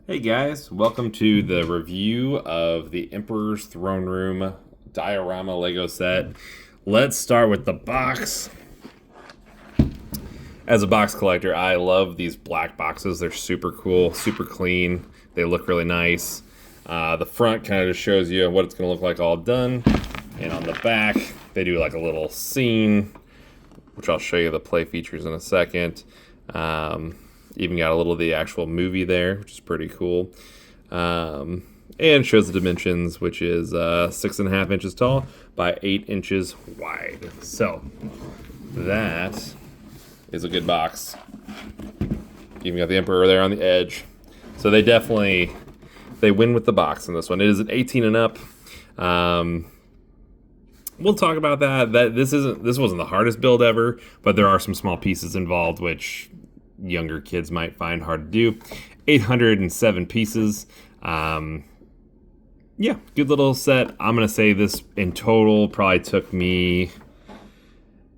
Hey guys, welcome to the review of the Emperor's Throne Room diorama Lego set. Let's start with the box. As a box collector, I love these black boxes. They're super cool, super clean. They look really nice. The front kind of just shows you what it's going to look like all done. And on the back, they do like a little scene, which I'll show you the play features in a second. Even got a little of the actual movie there, which is pretty cool. And shows the dimensions, which is 6.5 inches tall by 8 inches wide. So that is a good box. Even got the Emperor there on the edge. So they win with the box in this one. It is an 18 and up. We'll talk about that. This wasn't the hardest build ever, but there are some small pieces involved which younger kids might find hard to do. 807 pieces. Yeah, good little set. I'm gonna say this in total probably took me,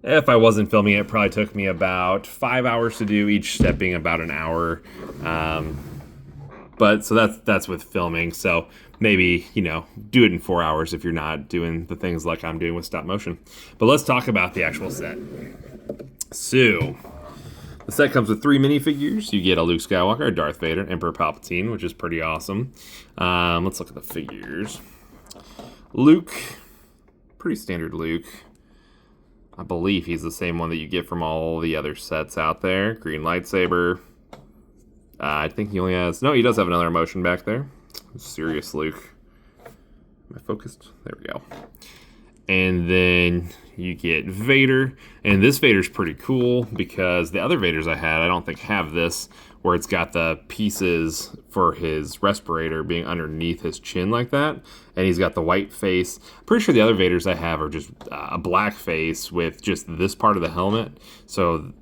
if I wasn't filming it, probably took me about 5 hours to do, each step being about an hour. But so that's with filming. So maybe, do it in 4 hours if you're not doing the things like I'm doing with stop motion. But let's talk about the actual set. So the set comes with 3 minifigures. You get a Luke Skywalker, a Darth Vader, Emperor Palpatine, which is pretty awesome. Let's look at the figures. Luke, pretty standard Luke. I believe he's the same one that you get from all the other sets out there. Green lightsaber. I think he only has... No, he does have another emotion back there. Serious Luke. Am I focused? There we go. And then you get Vader. And this Vader's pretty cool because the other Vaders I had, I don't think have this, where it's got the pieces for his respirator being underneath his chin like that. And he's got the white face. Pretty sure the other Vaders I have are just a black face with just this part of the helmet. So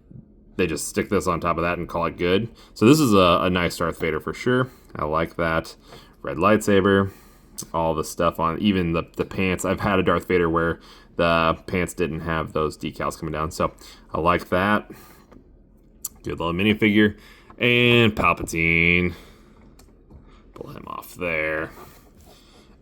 they just stick this on top of that and call it good. So this is a nice Darth Vader for sure. I like that. Red lightsaber. All the stuff on, even the pants. I've had a Darth Vader where the pants didn't have those decals coming down, so I like that. Good little minifigure. And Palpatine. Pull him off there.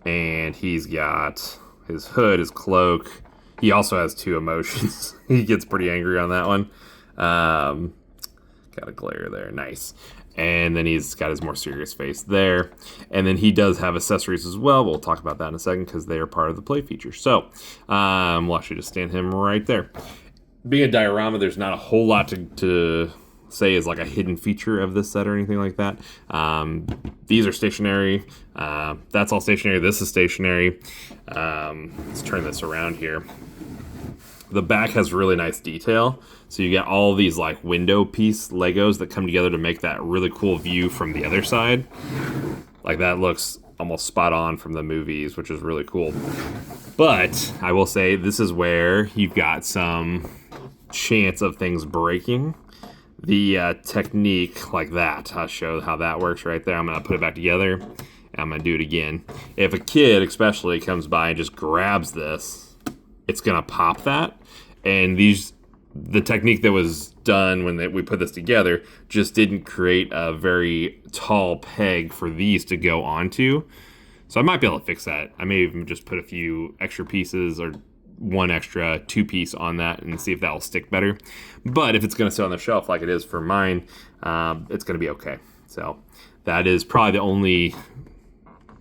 And he's got his hood, his cloak. He also has 2 emotions. He gets pretty angry on that one. Got a glare there. Nice. And then he's got his more serious face there. And then he does have accessories as well. We'll talk about that in a second because they are part of the play feature. So we'll actually just stand him right there. Being a diorama, there's not a whole lot to say is like a hidden feature of this set or anything like that. These are stationary. That's all stationary. This is stationary. Let's turn this around here. The back has really nice detail. So you get all these like window piece Legos that come together to make that really cool view from the other side. Like that looks almost spot on from the movies, which is really cool. But I will say this is where you've got some chance of things breaking. The technique like that, I'll show how that works right there. I'm going to put it back together and I'm going to do it again. If a kid especially comes by and just grabs this, it's going to pop that. And the technique that was done when we put this together just didn't create a very tall peg for these to go onto. So I might be able to fix that. I may even just put a few extra pieces or 1 extra 2-piece on that and see if that will stick better. But if it's going to sit on the shelf like it is for mine, it's going to be okay. So that is probably the only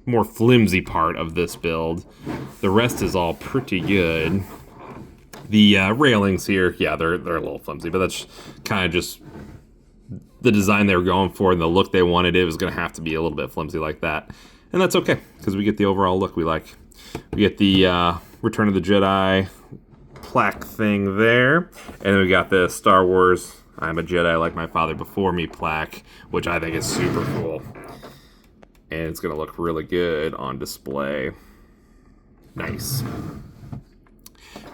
more flimsy part of this build. The rest is all pretty good. The railings here, yeah, they're a little flimsy, but that's kind of just the design they were going for and the look they wanted. It was going to have to be a little bit flimsy like that. And that's okay, because we get the overall look we like. We get the Return of the Jedi plaque thing there. And then we got the Star Wars I'm a Jedi like my father before me plaque, which I think is super cool. And it's going to look really good on display. Nice.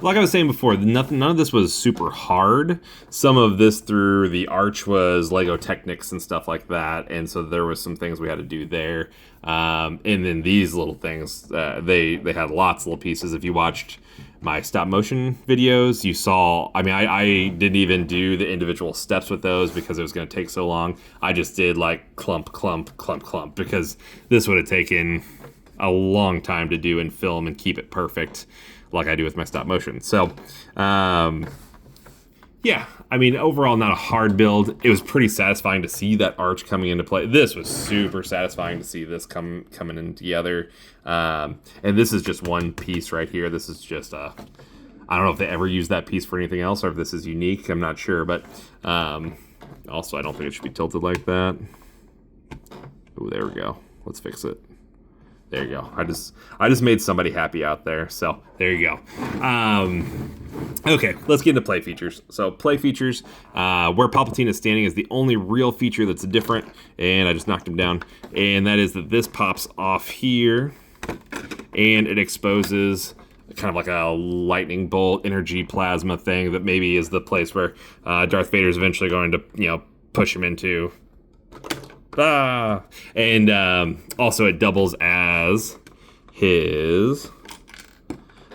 like I was saying before, none of this was super hard. Some of this through the arch was Lego Technics and stuff like that, and so there was some things we had to do there. And then these little things, they had lots of little pieces. If you watched my stop motion videos, you saw. I mean, I didn't even do the individual steps with those because it was going to take so long. I just did like clump, clump, clump, clump because this would have taken a long time to do and film and keep it perfect like I do with my stop motion. So, yeah, I mean, overall, not a hard build. It was pretty satisfying to see that arch coming into play. This was super satisfying to see this coming in together. And this is just one piece right here. This is just I don't know if they ever use that piece for anything else or if this is unique. I'm not sure, but also I don't think it should be tilted like that. Oh, there we go. Let's fix it. There you go. I just made somebody happy out there. So there you go. Okay, let's get into play features. So play features, where Palpatine is standing is the only real feature that's different, and I just knocked him down. And that is that this pops off here, and it exposes kind of like a lightning bolt energy plasma thing that maybe is the place where Darth Vader is eventually going to push him into. And also it doubles as his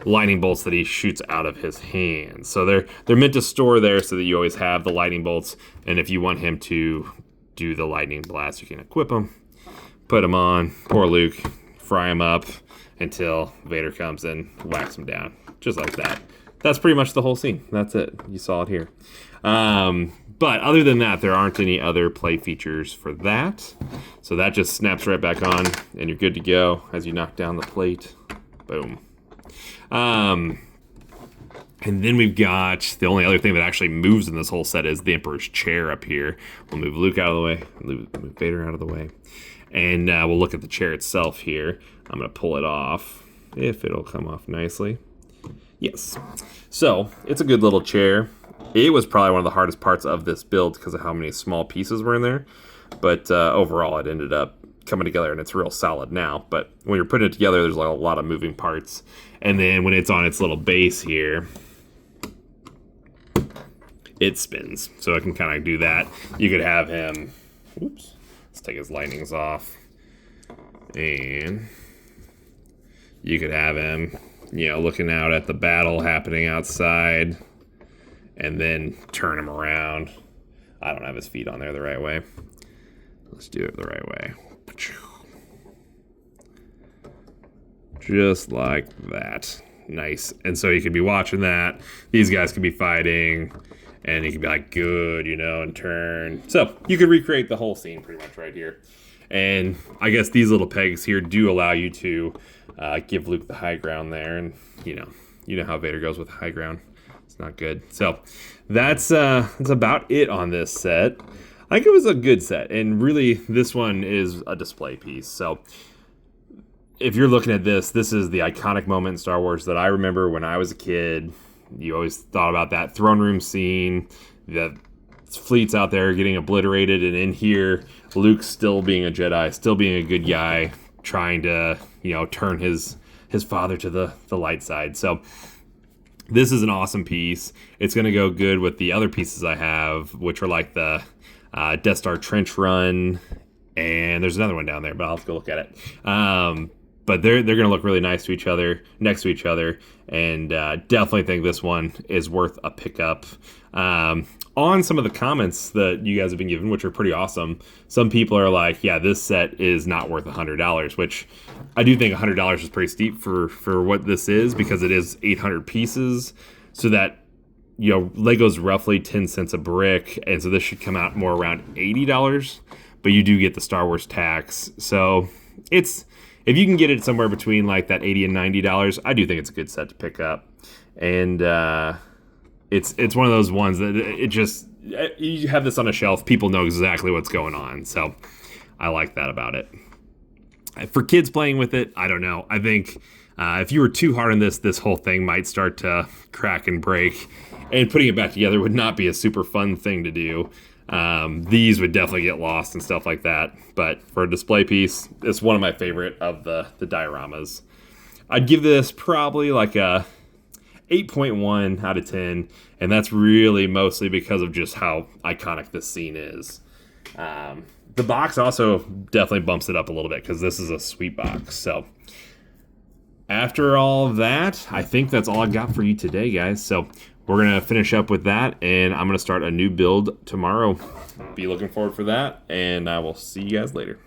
lightning bolts that he shoots out of his hands. So they're meant to store there so that you always have the lightning bolts. And if you want him to do the lightning blast, you can equip them, put them on, poor Luke, fry him up until Vader comes and whacks him down. Just like that. That's pretty much the whole scene. That's it. You saw it here. But other than that, there aren't any other play features for that. So that just snaps right back on, and you're good to go as you knock down the plate. Boom. And then we've got the only other thing that actually moves in this whole set is the Emperor's chair up here. We'll move Luke out of the way, move Vader out of the way. And we'll look at the chair itself here. I'm going to pull it off, if it'll come off nicely. Yes. So it's a good little chair. It was probably one of the hardest parts of this build because of how many small pieces were in there. But overall, it ended up coming together, and it's real solid now. But when you're putting it together, there's like a lot of moving parts. And then when it's on its little base here, it spins. So I can kind of do that. You could have him... Oops. Let's take his lightnings off. And you could have him, looking out at the battle happening outside. And then turn him around. I don't have his feet on there the right way. Let's do it the right way. Just like that. Nice. And so you could be watching that. These guys could be fighting. And you could be like, good, and turn. So you could recreate the whole scene pretty much right here. And I guess these little pegs here do allow you to give Luke the high ground there. And, you know how Vader goes with high ground. It's not good. So that's about it on this set. I think it was a good set, and really this one is a display piece. So if you're looking at this is the iconic moment in Star Wars that I remember when I was a kid. You always thought about that throne room scene, the fleets out there getting obliterated, and in here Luke's still being a Jedi, still being a good guy, trying to turn his father to the light side. So this is an awesome piece. It's going to go good with the other pieces I have, which are like the Death Star trench run, and there's another one down there, but I'll have to go look at it. But they're going to look really nice to each other, next to each other, and definitely think this one is worth a pickup. On some of the comments that you guys have been given, which are pretty awesome, some people are like, yeah, this set is not worth $100, which I do think $100 is pretty steep for what this is, because it is 800 pieces, so that, Lego's roughly 10 cents a brick, and so this should come out more around $80, but you do get the Star Wars tax, so if you can get it somewhere between like that $80 and $90, I do think it's a good set to pick up. And it's one of those ones that you have this on a shelf, people know exactly what's going on. So I like that about it. For kids playing with it, I don't know. I think if you were too hard on this whole thing might start to crack and break. And putting it back together would not be a super fun thing to do. These would definitely get lost and stuff like that. But for a display piece, it's one of my favorite of the dioramas. I'd give this probably like a 8.1 out of 10, and that's really mostly because of just how iconic this scene is. The box also definitely bumps it up a little bit because this is a sweet box. So after all of that, I think that's all I got for you today, guys. So we're going to finish up with that, and I'm going to start a new build tomorrow. Be looking forward for that, and I will see you guys later.